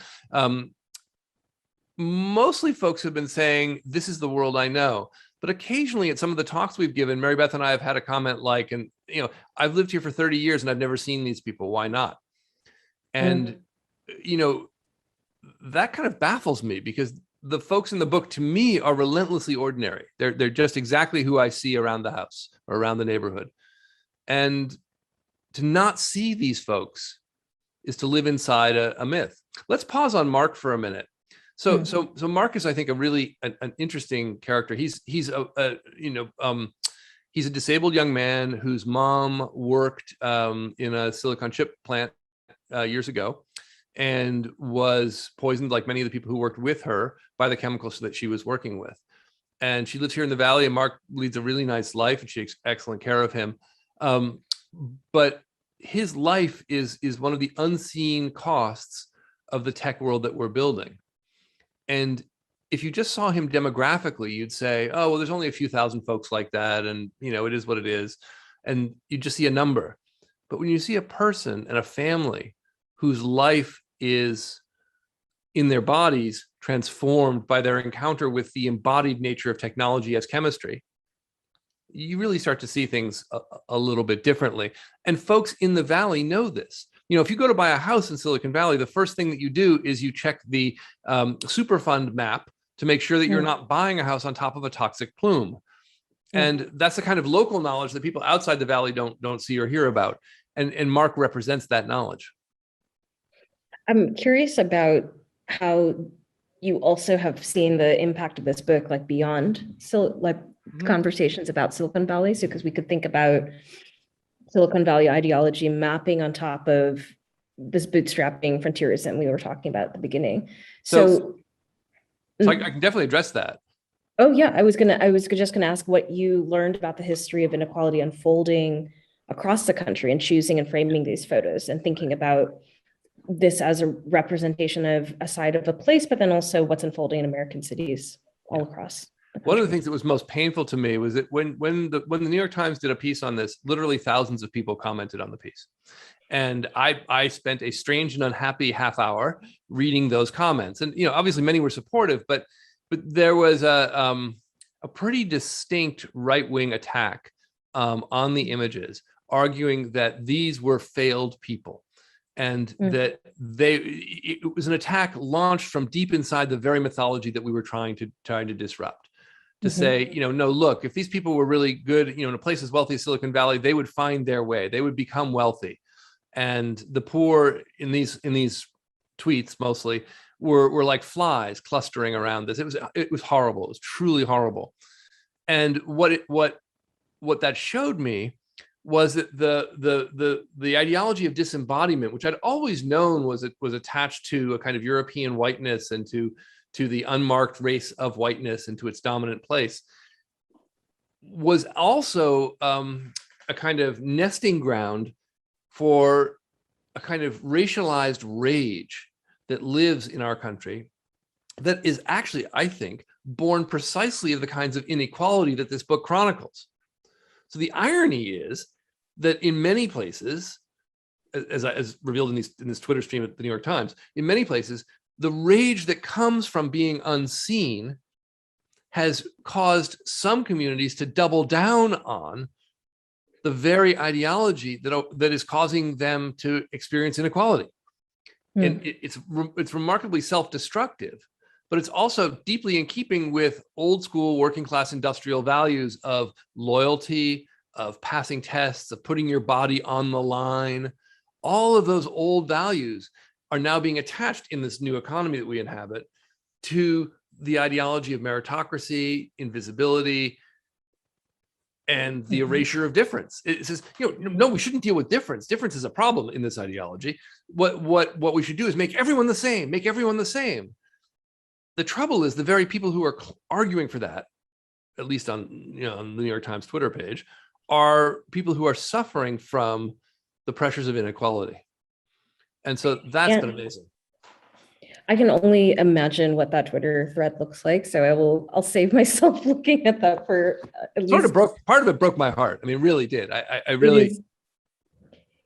Mostly folks have been saying, this is the world I know. But occasionally at some of the talks we've given, Mary Beth and I have had a comment like, and I've lived here for 30 years and I've never seen these people. Why not? And, that kind of baffles me, because the folks in the book to me are relentlessly ordinary. They're just exactly who I see around the house or around the neighborhood. And to not see these folks is to live inside a myth. Let's pause on Mark for a minute. So Mark is, I think, a really an interesting character. He's a disabled young man whose mom worked in a silicon chip plant years ago, and was poisoned, like many of the people who worked with her, by the chemicals that she was working with. And she lives here in the Valley, and Mark leads a really nice life, and she takes excellent care of him. But his life is one of the unseen costs of the tech world that we're building. And if you just saw him demographically, you'd say, oh, well, there's only a few thousand folks like that, and it is what it is. And you just see a number. But when you see a person and a family whose life is in their bodies transformed by their encounter with the embodied nature of technology as chemistry, you really start to see things a little bit differently. And folks in the Valley know this. If you go to buy a house in Silicon Valley, the first thing that you do is you check the Superfund map to make sure that you're not buying a house on top of a toxic plume. And that's the kind of local knowledge that people outside the Valley don't see or hear about. And Mark represents that knowledge. I'm curious about how you also have seen the impact of this book, like beyond conversations about Silicon Valley. So, because we could think about Silicon Valley ideology mapping on top of this bootstrapping frontierism we were talking about at the beginning. So I can definitely address that. Oh yeah, I was just gonna ask what you learned about the history of inequality unfolding across the country, and choosing and framing these photos and thinking about this as a representation of a side of a place, but then also what's unfolding in American cities all across. One of the things that was most painful to me was that when the New York Times did a piece on this, literally thousands of people commented on the piece. And I spent a strange and unhappy half hour reading those comments. And, obviously many were supportive, but there was a pretty distinct right-wing attack on the images, arguing that these were failed people. And that it was an attack launched from deep inside the very mythology that we were trying to disrupt. To say, no, look, if these people were really good, in a place as wealthy as Silicon Valley, they would find their way, they would become wealthy. And the poor in these tweets mostly were like flies clustering around this. It was horrible. It was truly horrible. And what that showed me was that the ideology of disembodiment, which I'd always known was attached to a kind of European whiteness and to the unmarked race of whiteness and to its dominant place, was also a kind of nesting ground for a kind of racialized rage that lives in our country that is actually, I think, born precisely of the kinds of inequality that this book chronicles. So the irony is that in many places, as revealed in this Twitter stream at the New York Times, in many places, the rage that comes from being unseen has caused some communities to double down on the very ideology that is causing them to experience inequality. And it's remarkably self-destructive, but it's also deeply in keeping with old school working class industrial values of loyalty, of passing tests, of putting your body on the line. All of those old values are now being attached in this new economy that we inhabit to the ideology of meritocracy, invisibility, and the erasure of difference. It says, no, we shouldn't deal with difference. Difference is a problem in this ideology. What we should do is make everyone the same, make everyone the same. The trouble is the very people who are arguing for that, at least on the New York Times Twitter page, are people who are suffering from the pressures of inequality. And so that's been amazing. I can only imagine what that Twitter thread looks like. So I'll save myself looking at that for at least. Part of it broke my heart. I mean, it really did. I really.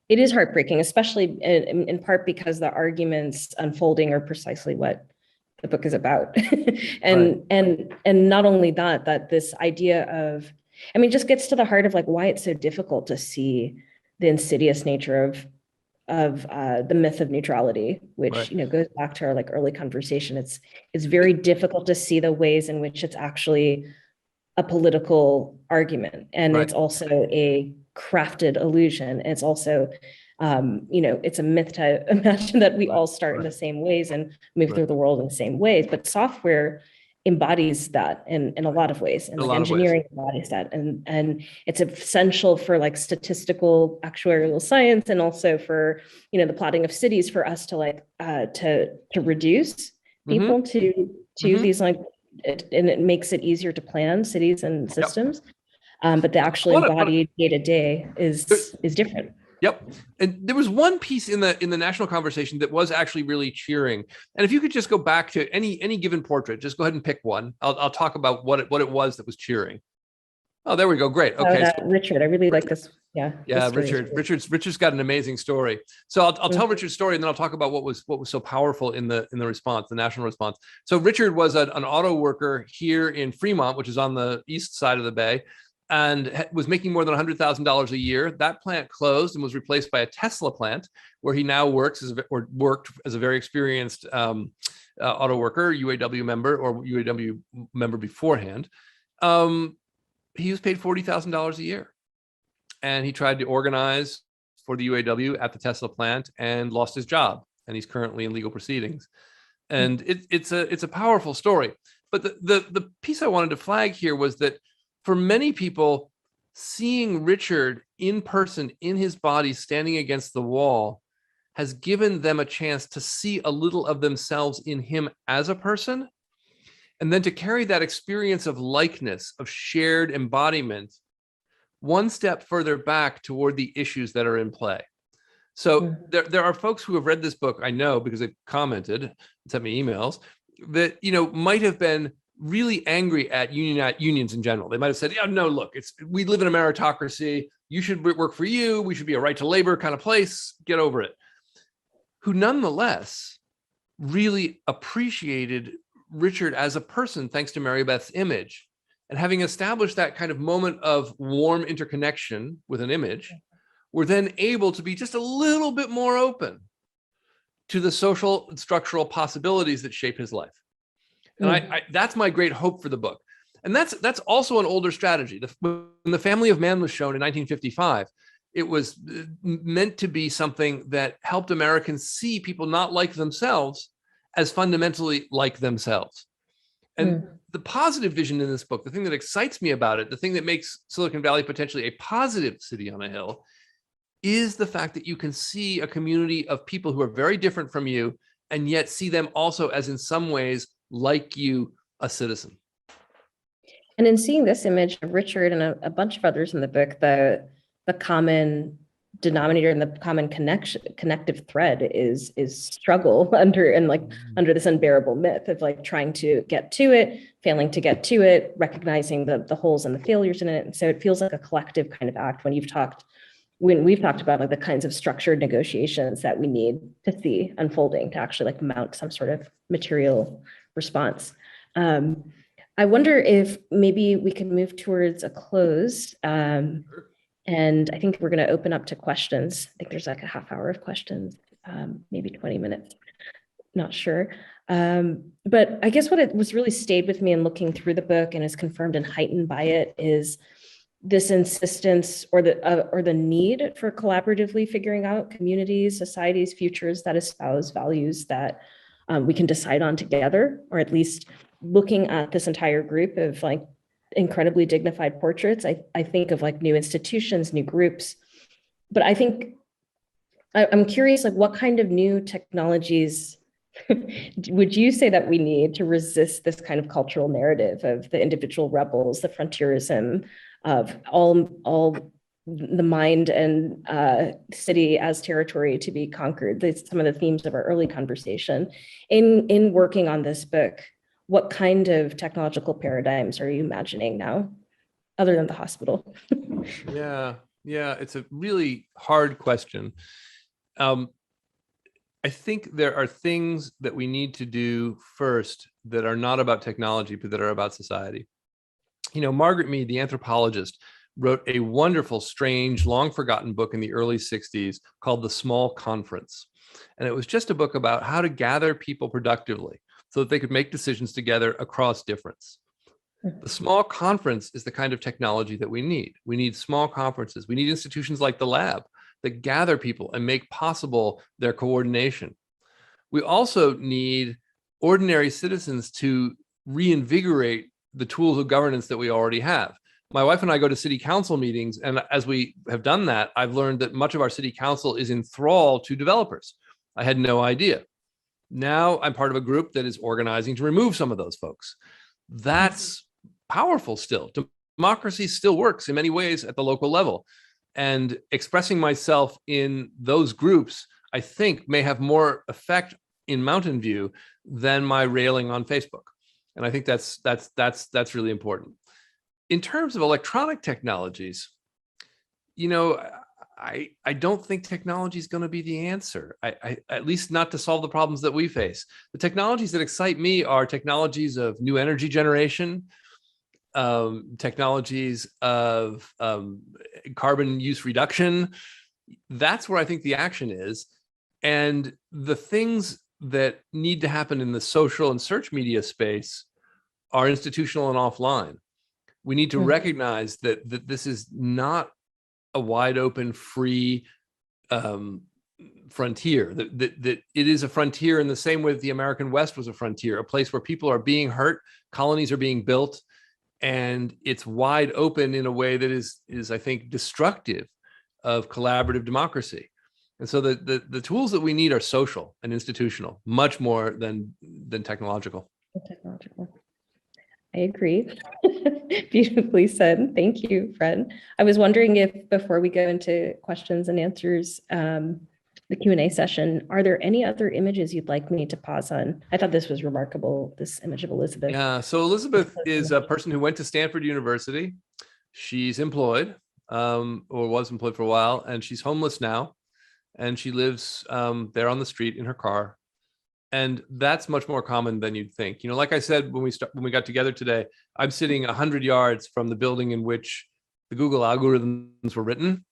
It is heartbreaking, especially in part because the arguments unfolding are precisely what the book is about. and not only that this idea of, just gets to the heart of like why it's so difficult to see the insidious nature of the myth of neutrality, which goes back to our like early conversation. It's very difficult to see the ways in which it's actually a political argument, and it's also a crafted illusion. And it's also it's a myth to imagine that we all start in the same ways and move through the world in the same ways, but software embodies that in a lot of ways, and like engineering embodies that, and it's essential for like statistical actuarial science, and also for the plotting of cities, for us to like to reduce people to these like and it makes it easier to plan cities and systems, but the actual embodied day-to-day is different. Yep. And there was one piece in the national conversation that was actually really cheering. And if you could just go back to any given portrait, just go ahead and pick one. I'll talk about what it was that was cheering. Oh, there we go. Great. Okay. So Richard, I really like this. Yeah. Yeah. Richard's got an amazing story. So I'll tell Richard's story, and then I'll talk about what was so powerful in the response, the national response. So Richard was an auto worker here in Fremont, which is on the east side of the bay, and was making more than $100,000 a year. That plant closed and was replaced by a Tesla plant, where he now worked as a very experienced auto worker, UAW member beforehand. He was paid $40,000 a year, and he tried to organize for the UAW at the Tesla plant and lost his job, and he's currently in legal proceedings. And it's a powerful story. But the piece I wanted to flag here was that for many people, seeing Richard in person, in his body, standing against the wall, has given them a chance to see a little of themselves in him as a person, and then to carry that experience of likeness, of shared embodiment, one step further back toward the issues that are in play. So there are folks who have read this book, I know, because they've commented and sent me emails, that might have been really angry at unions in general. They might have said, yeah, no, look, we live in a meritocracy. You should work for you. We should be a right to labor kind of place. Get over it. Who nonetheless really appreciated Richard as a person, thanks to Mary Beth's image. And having established that kind of moment of warm interconnection with an image, we're then able to be just a little bit more open to the social and structural possibilities that shape his life. And that's my great hope for the book. And that's also an older strategy. When The Family of Man was shown in 1955, it was meant to be something that helped Americans see people not like themselves as fundamentally like themselves. And the positive vision in this book, the thing that excites me about it, the thing that makes Silicon Valley potentially a positive city on a hill, is the fact that you can see a community of people who are very different from you, and yet see them also as, in some ways, like you, a citizen. And in seeing this image of Richard and a bunch of others in the book, the common denominator and the common connective thread is struggle under this unbearable myth of like trying to get to it, failing to get to it, recognizing the holes and the failures in it. And so it feels like a collective kind of act when we've talked about like the kinds of structured negotiations that we need to see unfolding to actually like mount some sort of material response. I wonder if maybe we can move towards a close. And I think we're going to open up to questions. I think there's like a half hour of questions, maybe 20 minutes, not sure. But I guess what it was really stayed with me in looking through the book and is confirmed and heightened by it is this insistence or the need for collaboratively figuring out communities, societies, futures that espouse values that we can decide on together, or at least looking at this entire group of like incredibly dignified portraits. I think of like new institutions, new groups, but I think I'm curious, like what kind of new technologies would you say that we need to resist this kind of cultural narrative of the individual rebels, the frontierism of all the mind and city as territory to be conquered? That's some of the themes of our early conversation. In working on this book, what kind of technological paradigms are you imagining now, other than the hospital? Yeah, it's a really hard question. I think there are things that we need to do first that are not about technology, but that are about society. You know, Margaret Mead, the anthropologist, wrote a wonderful, strange, long forgotten book in the early 60s called The Small Conference. And it was just a book about how to gather people productively so that they could make decisions together across difference. The small conference is the kind of technology that we need. We need small conferences. We need institutions like the lab that gather people and make possible their coordination. We also need ordinary citizens to reinvigorate the tools of governance that we already have. My wife and I go to city council meetings, and as we have done that, I've learned that much of our city council is in thrall to developers. I had no idea. Now I'm part of a group that is organizing to remove some of those folks. That's powerful still. Democracy still works in many ways at the local level. And expressing myself in those groups, I think, may have more effect in Mountain View than my railing on Facebook. And I think that's really important. In terms of electronic technologies, you know, I don't think technology is going to be the answer, at least not to solve the problems that we face. The technologies that excite me are technologies of new energy generation, technologies of carbon use reduction. That's where I think the action is. And the things that need to happen in the social and search media space are institutional and offline. We need to recognize that this is not a wide open, free frontier, that it is a frontier in the same way that the American West was a frontier, a place where people are being hurt, colonies are being built, and it's wide open in a way that is I think, destructive of collaborative democracy. And so the tools that we need are social and institutional, much more than technological. I agree. Beautifully said. Thank you, Fred. I was wondering if, before we go into questions and answers, the Q&A session. Are there any other images you'd like me to pause on? I thought this was remarkable, this image of Elizabeth. Yeah, so Elizabeth is a person who went to Stanford University. She's employed, or was employed for a while, and she's homeless now. And she lives there on the street in her car. And that's much more common than you'd think. You know, like I said, when we got together today, I'm sitting 100 yards from the building in which the Google algorithms were written.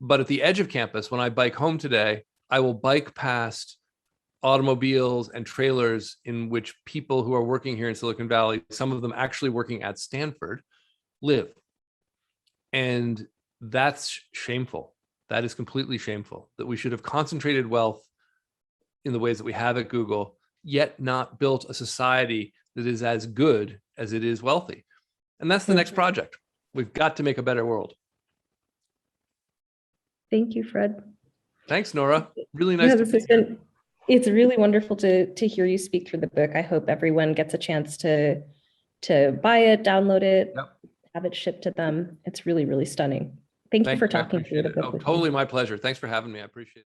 But at the edge of campus, when I bike home today, I will bike past automobiles and trailers in which people who are working here in Silicon Valley, some of them actually working at Stanford, live. And that's shameful. That is completely shameful, that we should have concentrated wealth in the ways that we have at Google, yet not built a society that is as good as it is wealthy. And that's the next project. We've got to make a better world. Thank you, Fred. Thanks, Nora. Really nice. It's really wonderful to hear you speak through the book. I hope everyone gets a chance to buy it, download it, have it shipped to them. It's really, really stunning. Thank you for talking through the book. Totally my pleasure. Thanks for having me. I appreciate it.